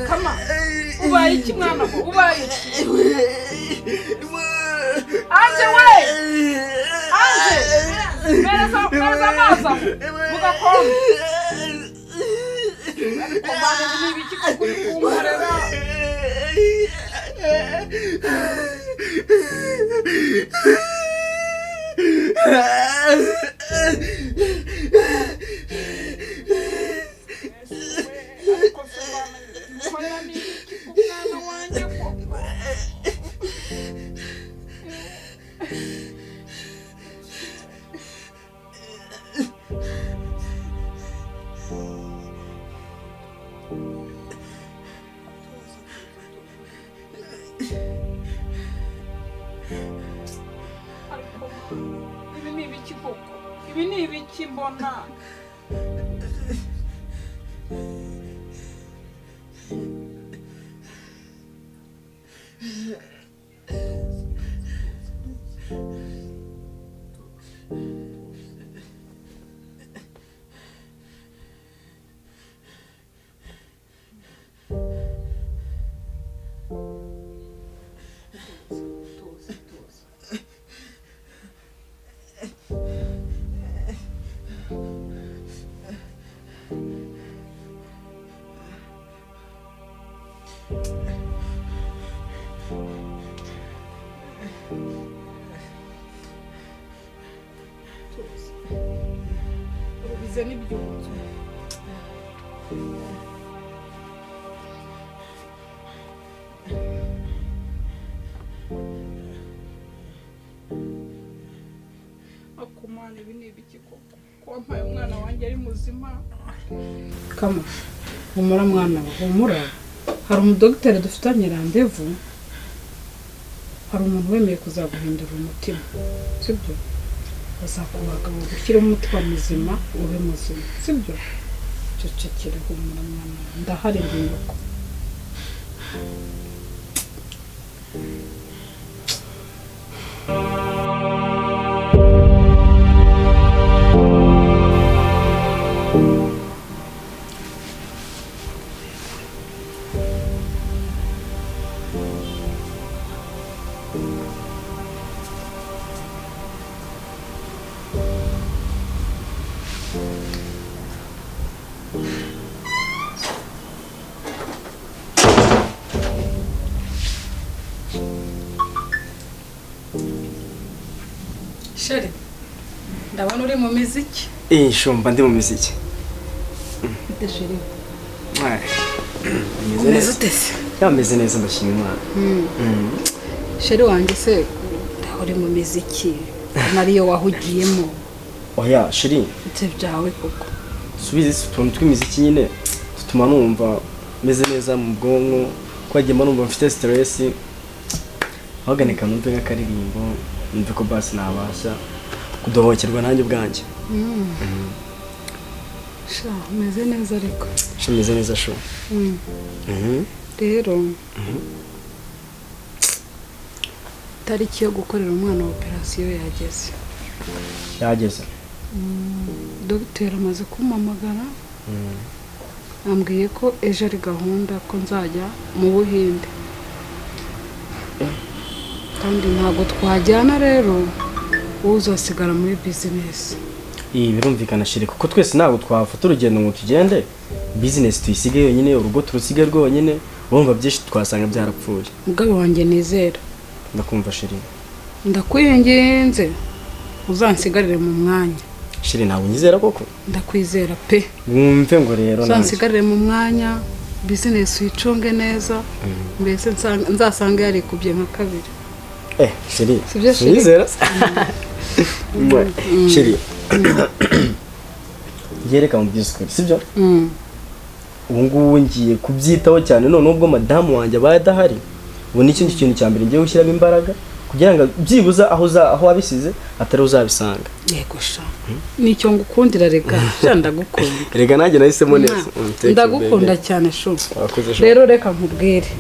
Kama ubaye iki mwana ko ubaye anje we anje mereza maza mugakora komane n'ibiki ko kuri kumurera Ibi ni ibiki mbona bize n'ibyunzo akumana ibi ni ibiki koko wampaye umwana wanjye ari muzima Kama humura mwana humura hari umudogiteri dufitanye rendez-vous hari umuntu wemeye kuzaguhindura umutima sibyo bazakubaga ngo gushyira umutima muzima ube muzima sibyo cecekere humura mwana ndahari ndinduko Sheri ndabona uri mu muziki shumba ndi mu muziki ite Sheri meze utese yameze neza ndashima Imana Sheri wanjye se uri mu muziki Mariyo wahugiyemo oya Sheri ite byawe koko subize utuntu tw'imiziki nyine tutuma numva meze neza mu bwonko kwagema numva mfite stress haganeka numve nk'akaririmbo numve ko basi nabasha kudohokerwa nanjye ubwanjye sha meze neza ariko meze neza sho rero tariki yo gukorera umwana operation yageze Dr. amaze kumamagara ambwiye ko ejo ari gahunda ko nzajya mu Buhinde kandi ntabwo twajyana rero uzasigara muri business birumvikana Sheri kuko twese ntabwo twafata urugendo ngo tugende business tuyisige yonyine urugo turusige rwonyine bumva byinshi twasanga byarapfuye mugabe wanjye nizera ndakumva Sheri ndakwinginze uzansigarire mu mwanya Sheri ntabwo nyizera koko ndakwizera pe mwumve ngo rero uzansigarire mu mwanya business uyicunge neza mbese nzasanga yarikubye nka kabiri Sheri nyizera Sheri yereka mu by'ukuri sibyo ubu ngubu ngiye kubyitaho cyane none ubwo madamu wanjye abaye adahari ubu ni ikindi kintu cya mbere ngiye gushyiramo imbaraga kugira ngo byibuza aho wabisize atari uzabisanga yego sha nicyo ngukundira rega ndagukunda rega nanjye nahisemo neza ndagukunda cyane shu rero reka nkubwire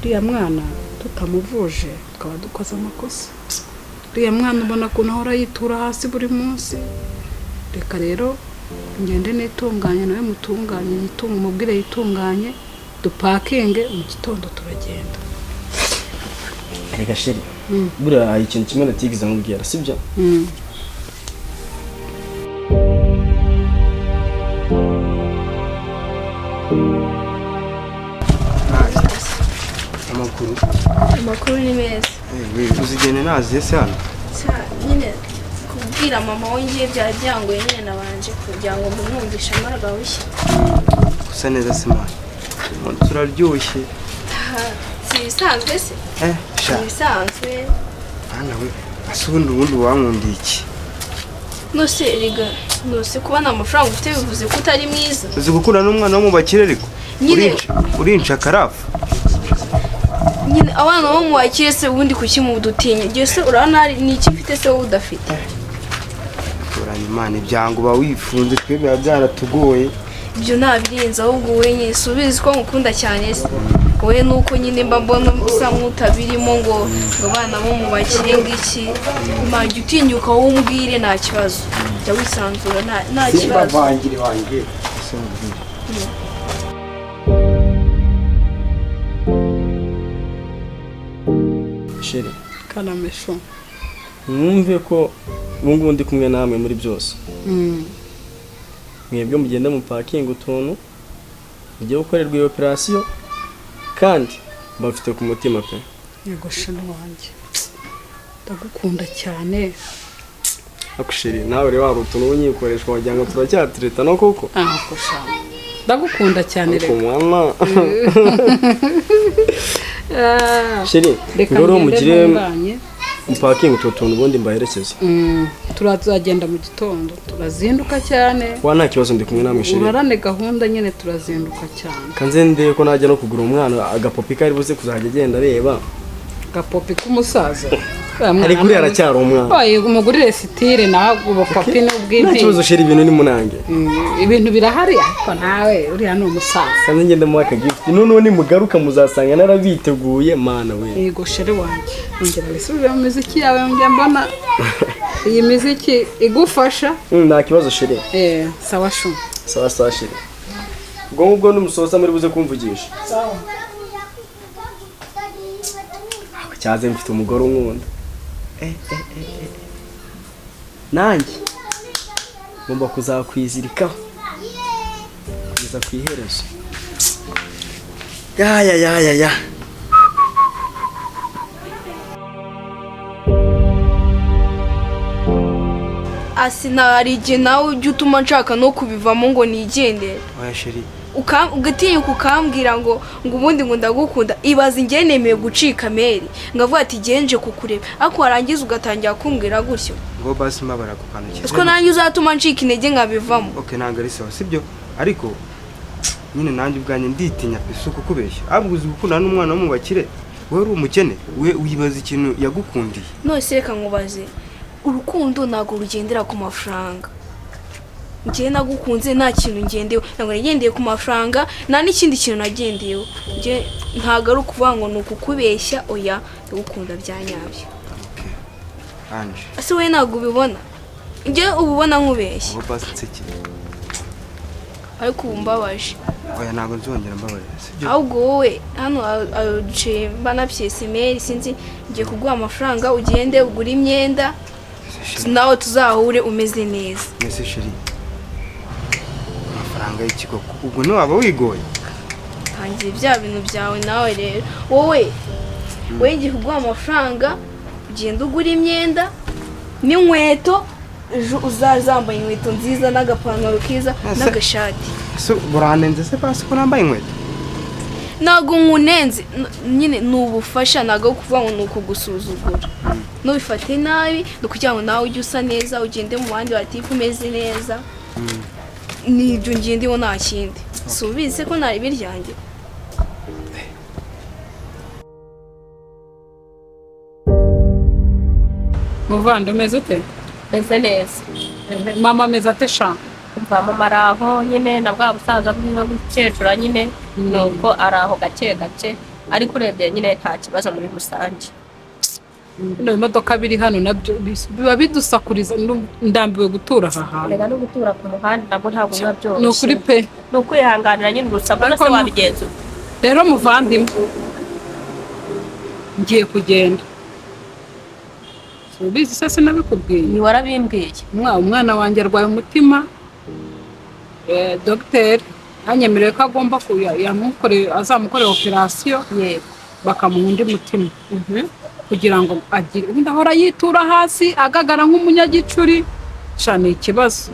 uriya mwana tutamuvuje tukaba dukoze amakosa uriya mwana ubona ko ahora yitura hasi buri munsi reka rero ngende nitunganye nawe mutunganye yitunga umubwire yitunganye dupakinge mu gitondo turagenda. Reka sheri buriya hari ikintu kimwe natigeze nkubwira sibyo? Amakuru ni meza. Uzigene naziye se hano? Nyine kubwira mama we ngiye byajyangoye nyine nabanje kugira ngo mwumvishe amaraga wishye. Gusa neza se mwana. Turaryoshye. Si bisanzwe se? Si bisanzwe. Ana we asubundi wankundiye iki? Nose riga nose kubana amafaranga ufite bivuze ko utari mwiza. Uzi gukura n'umwana wo mu bakire ariko urinca karafu. Nyine abana bo mu bakire se ubundi kuki mu dutinya byose urana ni iki mfite se wowe udafite. Uranye Imana ibyango ba wifunze twebwe byaratugoye. Ibyo nabirinze ahubwo wowe nyine subizi ko ngukunda cyane se. Wowe nuko nyine mba mbona usa nk'utabirimo ngo abana bo mu bakire ngiki imajye utinyuka wowe umbwire nta kibazo. Jya wisanzura nta kibazo. Bavangire wanjye. Sheri Kanamesho mwumve ko ubungubu ndi kumwe namwe muri byose. Mwebwe mugenda mu parking utuntu mugiye gukorerwa iyo operation kandi bafite ku mutima pe. Yego shano wanjye ndagukunda cyane. Akusheri nawe rero wari utuntu unyikoreshwa wagira ngo turacyatireta no koko. Kosha ndagukunda cyane reka mama. Sheri rero mugire mu parking utuntu ubundi mbaherekeze. Turazagenda mu gitondo turazinduka cyane. Wa nta kibazo ndi kumwe namwe Sheri. Urarane gahunda nyine turazinduka cyane. Kanze ndeye ko najya no kugura umwana agapopi kari buze kuzajya agenda areba. Gapopi k'umusaza. Ari kuri aracyari umwana. Oye umugurire sitire nago papi n'ubwindi. Nta kibazo Sheri ibintu ni munange. Ibintu birahari ariko nawe uri hano umusaza. Kanze ngende mu akagift. None ni mugaruka muzasanga narabiteguye mana we. Yego Sheri wanjye. Ngera bisubira mu muziki yawe njya mbona iyi muziki igufasha. Nta kibazo Sheri. Sawa shu. Sawa Sheri. Ubwo n'umusoza muri buze kumvugisha. Sawa. Cyaze mfite umugore unkunda. Nanjye ngomba kuzakwizirikaho kugeza ku iherezo. Ya Asinarije nawe ujye utuma nshaka no kubivamo ngo nigendere. Oya Sheri. Ugatinyuka ukambwira ngo ubundi ngo ndagukunda ibaze njye nemeye gucika meri ngavuga ati genje kukureba ariko warangiza ugatangira kumbwira gutyo ngo basi mabara kukanukira usko nanjye uzatuma ncika intege nkabivamo. Okay ntabwo ari sawa sibyo ariko nyine nanjye ubwanye nditinya isuku kubeshya ahubwo uzi gukunda n'umwana wo mu bakire wowe uri umukene we uyibaza ikintu yagukundiye. Nose reka nkubaze urukundo ntabwo rugendera ku mafaranga. Njye nagukunze nta kintu ngendewe ntabwo nagendeye ku mafaranga nta n'ikindi kintu nagendeyeho. Njye ntabwo ari ukuvuga ngo ni ukukubeshya oya ndagukunda bya nyabyo. Anje ese wowe ntabwo ubibona njye ububona nkubeshya. ngo basi nsekire ariko ubu mbabaje. Oya ntabwo nzongera mbabarira sibyo. ahubwo wowe hano aduciye mbana pyesemeri sinzi ngiye kuguha amafaranga ugende ugura imyenda nawe tuzahure umeze neza. Mwese Sheri amafaranga y'ikigo ubwo ntiwaba wigoye. Tangiye bya bintu byawe nawe rero wowe ngiye kuguha amafaranga ugenda ugura imyenda n'inkweto uzazambaye inkweto nziza n'agapantaro kiza n'agashati. Buranenze se basi ko nambaye inkweto? Ntabwo nkunenze nyine n'ubufasha ntabwo kuvuga ngo nuko gusuzugura. Nubifate nabi kugira ngo nawe ujye usa neza ugende mu bandi batifu umeze neza. Nibyo ngendeho nta kindi. Subize ko nari biryanjye. Muvande umeze ute? Meze neza. Mama meze ate sha? Mvamo maraho nyine na bwa busaza bw'umukecuru nyine nuko araho gake gake ariko urebye nyine nta kibazo muri rusange. bino bimodoka biri hano nabyo biba bidusakuriza, ndambiwe gutura aha hantu. rega no gutura ku muhanda nabwo ntabwo biba byoroshye. Ni ukuri pe. Ni ukwihanganira nyine urusaku Ariko se wabigenza. rero muvandimwe ngiye kugenda, ubizi se sinabikubwiye. Ni warabimbwiye. Umwana wanjye arwaye umutima, dogiteri yanyemereye ko agomba azamukorera operasiyo, Yego. bakamuha undi mutima kugira ngo agire, ubundi ahora yitura hasi agagara nk'umunyagicuri. Ni ikibazo.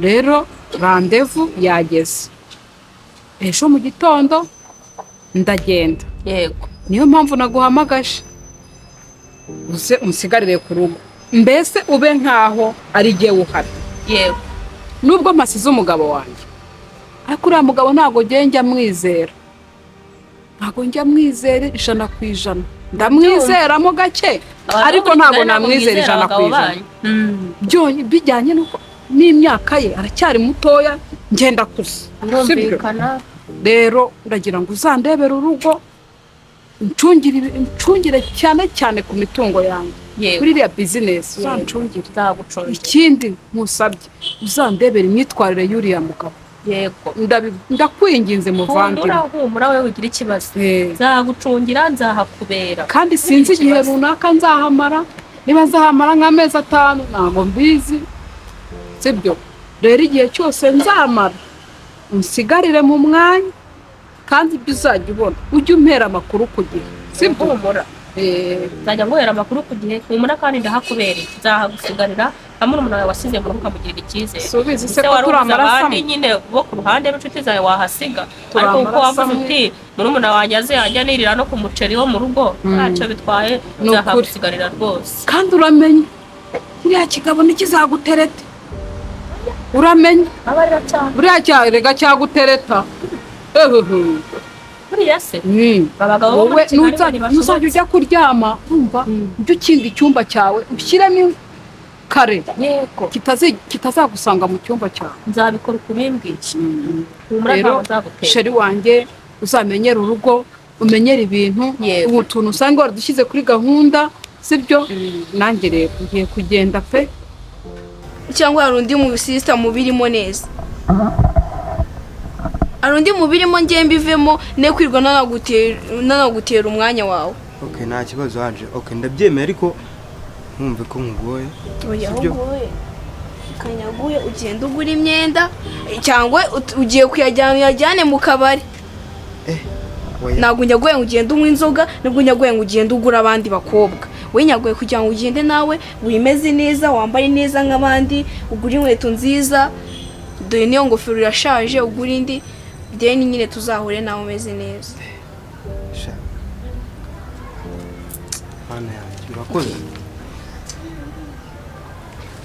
Rero randevu yageze ejo mu gitondo, ndagenda. Yego. Niyo mpamvu naguhamagaje, uze unsigarire ku rugo, mbese ube nkaho ari jye uhari. Yego. Nubwo mpasize umugabo wanjye, ariko uriya mugabo ntabwo njya mwizera, ntabwo njya mwizera 100%. Ndamwizeramo gake, ariko ntabwo namwizera 100%. Bijyanye n'imyaka ye, aracyari mutoya, ngenda kusa. Birumvikana. Rero uragira ngo uzandebere urugo, ncungire cyane ku mitungo yanjye. Yego. Kuri iriya bizinesi uzancungire. Nzagucungira. Ikindi musabye, uzandebere imyitwarire y'uriya mugabo. Yego. Ndakwinginze muvandimwe. Humura wewe ugira ikibazo. Nzagucungira, nzahakubera. Kandi sinzi igihe runaka nzahamara, niba nzahamara nk'amezi 5 ntabwo mbizi, sibyo? Rero igihe cyose nzamara unsigarire mu mwanya, kandi ibyo uzajya ubona ujye umpera amakuru ku gihe, sibyo? Humura. Nzajya nguhera amakuru ku gihe, humura kandi ndahakubereye. Nzahagusigarira hamwe n'umuntu wawe wasize mu rugo ukamugirira icyizere. Subizi se ko turi amaraso nyine bo ku ruhande n'inshuti zawe wahasiga, ariko uko wavuze uti murumuna wanjye azajya nirira no ku muceri wo mu rugo, ntacyo bitwaye, nzahagusigarira rwose. Kandi uramenye kiriya kigabo ntikizagutereta, uramenye abarira cyane buriya cyarega cyagutereta. buriya se abagabo wowe nuzajya ujya kuryama umva ujye ukinga icyumba cyawe ushyiremo kare, yego, kitazagusanga mu cyumba cyawe. nzabikora uko bimbwiye. Rero sheri wanjye uzamenyera urugo, umenyera ibintu, ubu tuntu usanga waradushyize kuri gahunda, sibyo? Nanjye rero ngiye kugenda pe. Cyangwa hari undi mu sister mubirimo neza, hari undi mubirimo ngiye mbivemo ne kwirwa nanagutera umwanya wawe. Okay, nta kibazo hanje. Okay, ndabyemeye ariko nkumve ko nkugoye. Oya ngoye kanyaguye, ugenda ugura imyenda cyangwa ugiye kuyajyane mu kabari. Ntabwo njyaguye ngo ugende unywa inzoga, nubwo njyaguye ngo ugende ugura abandi bakobwa. We nyaguye kugira ngo ugende nawe wimeze neza, wambaye neza nk'abandi, ugura inkweto nziza, dore niyo ngofero irashaje, ugura indi, deni nyine tuzahure nawe umeze neza. Mana yanjye urakoze.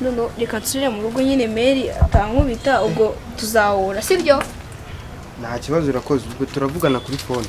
None reka tusubire mu rugo nyine Mary atankubita, ubwo tuzahura, sibyo? Nta kibazo urakoze, ubwo turavugana kuri phone.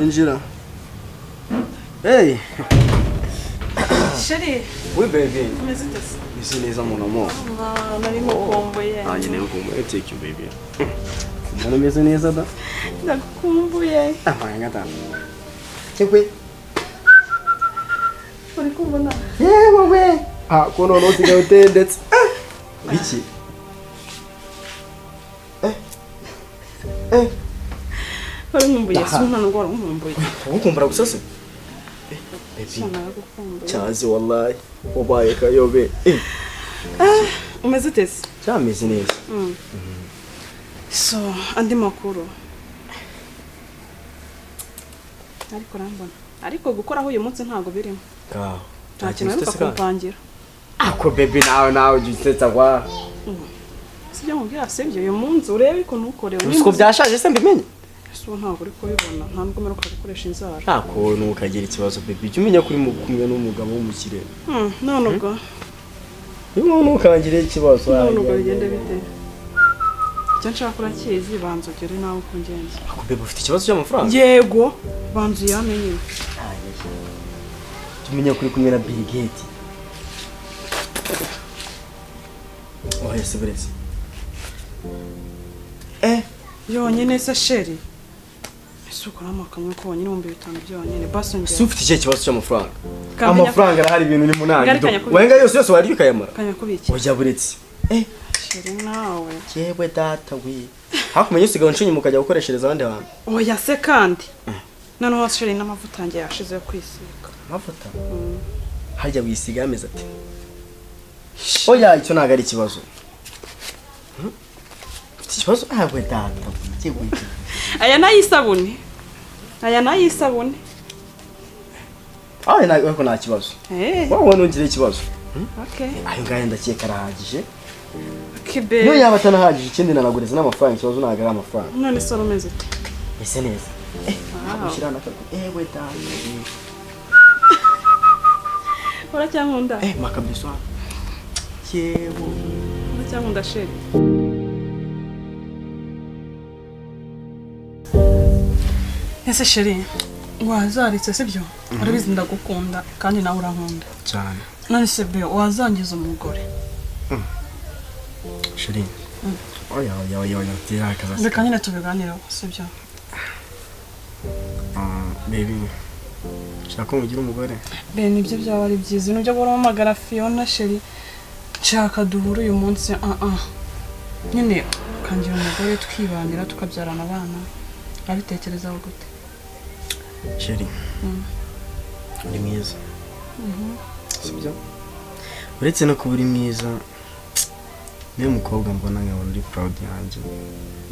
injira. Hey. Sheri, Oui baby. umeze ute se? Isi neza mon amour. Nari mukumbuye. Nanjye nkumbuye take you baby. Mbona meze neza da? Ndakumbuye. Amanga da. Chekwe. Uri kubona? Yewe we. Ko none usigaye utendetse. Biki? Uri nkumbuye, suna ngora nkumbuye. Ukumbura gusa se? Baby. Suna gukumbuye. Cyazi wallahi. Wabaye kayobe. Umeze ute se? Cyameze neza. So, andi makuru. Ariko rambona. Ariko gukoraho uyu munsi ntago birimo. Ka. Nta kintu ariko kumpangira. Ako baby nawe ujitsetsa kwa. Sibyo mubwira sibyo uyu munsi urebe ukuntu ukorewe. Usko byashaje se mbimenye. So ntago uri kubibona. Nta nubwo meruka gukoresha inzara. Ako nukagira ikibazo baby. Jya umenya kuri kumwe n'umugabo w'umukire. None ubwo. Umuntu ukangire ikibazo. None ubwo bigende bite? Icyo nshaka urakizi banza ugere nawe uko ngenza. Ako baby ufite ikibazo cy'amafaranga? Yego. Banza yamenye. Tumenya kuri kumwe na Bill Gates. Oya sebrezi. Yonyine se sheri. Isuko namakamwe ko wonyine 500 byonyine basi ngera. Si ufite ikihe kibazo cy'amafaranga? Amafaranga arahari ibintu ni munani. Wenga yose wari ukayamara. Kanya kubiki. Oya buretse. Sheri nawe. Yewe data we. Hakumenye usigaye unshinye mukajya gukoreshereza abandi bantu. Oya se kandi. None hose sheri n'amavuta ngiye yashize yo kwisiga. Amavuta? Hajya wisiga ameze ati. Oya icyo ntago ari ikibazo. Ikibazo ahwe data. Yewe. Aya nayisabune. Aye nawe ko nta kibazo. Wowe ntugire ikibazo. Okay. Ayo ngaye ndakeka arahagije. Kibe. Niyo yaba atanahagije ikindi nanaguriza n'amafaranga ikibazo ntago ari amafaranga. None se rumeze ute? Ese neza. Amushyira n'akago. Ewe data. Ora cyankunda. Makabisa. Yewe. Ora cyankunda sheri. Ese sheri, wazaritse sibyo? Urabizi ndagukunda kandi nawe urankunda. Cyane. None se be wazangiza umugore. Sheri. Oya, tira kaza. Reka nyine tubiganireho sibyo? Baby. Shaka umugira umugore. Be nibyo byaba ari byiza. Nujya guhamagara Fiona sheri. Nshaka duhura uyu munsi. Nyine kangira umugore twibanira tukabyarana abana. Abitekerezaho gute? Sheri. Uri mwiza. Sibyo? Uretse no kuba uri mwiza. Niyo mukobwa mbona nkabona uri proud yanjye.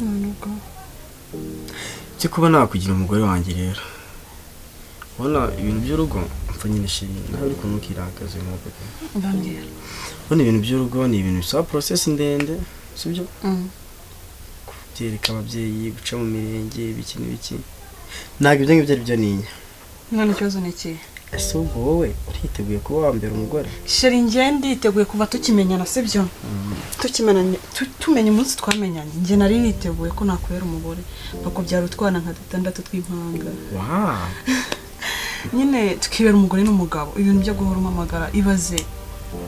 Nuko. Cyo kuba nakugira umugore wanjye rero. Wala ibintu by'urugo mpfa nyine sheri nawe uri kumukirakaza mu bebe. Ndambwira. Bone ibintu by'urugo ni ibintu bisaba process ndende, sibyo? Kubyereka ababyeyi guca mu mirenge biki n'ibiki. Ntabwo ibyo ngibyo ari byo ninya. None ikibazo ni iki? Ese ubwo wowe uriteguye kuba wambera umugore? Sheri njye nditeguye kuva tukimenyana sibyo? Tukimenyana tumenye umunsi twamenyanye. Njye nari niteguye ko nakwera umugore bakubyara utwana nka 6 tw'impanga. Wow. Nyine tukibera umugore n'umugabo. Ibintu byo guhora umamagara ibaze.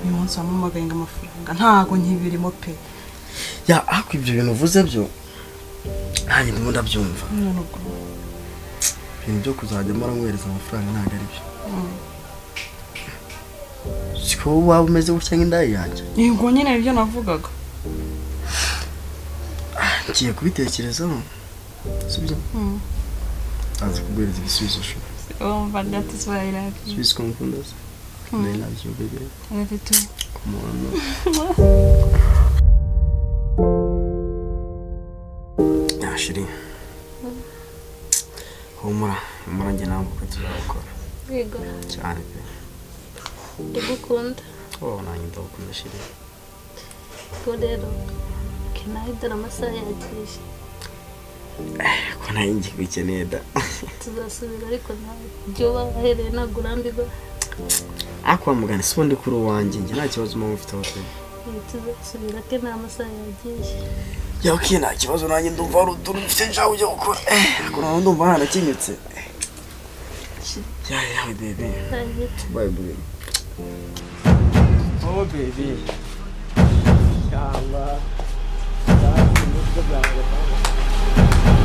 Uyu munsi wamamagaye ngo amafaranga ntago nkibirimo pe. Ya ako ibyo bintu uvuze byo. Nanjye ndimo ndabyumva. Nuko. Ibintu byo kuzajya mara ngwereza amafaranga ntago ari byo. Siko waba umeze gutya nk'indaya yanjye. Yego nyine ibyo navugaga. Ngiye kubitekerezaho. Sibyo? Aza kugwereza ibisubizo sho. Oh, but that is why I love you. Swiss confunders. I love you, baby. I love you too. Come on. Ya shiri. Humura njye nawe uko tuzakora. Yego. Cyane pe. Ndagukunda. Nanjye ndagukunda shiri. Rero kinahidura amasaha yagiye. Ko nayo ngibikeneye da. Tuzasubira ariko byo bahereye nagurambirwa. Akwa mugani sibondi kuri wanjye nge nta kibazo mu mufite hote. Tuzasubira ke nta masaha yagiye. Ya okay nta kibazo nanjye ndumva ari utuntu mfite nshaka kujya gukora. Ko naho ndumva hanakinyutse. Yeah, baby. Bye, baby. Oh, baby. Calma. Tá, muito obrigado.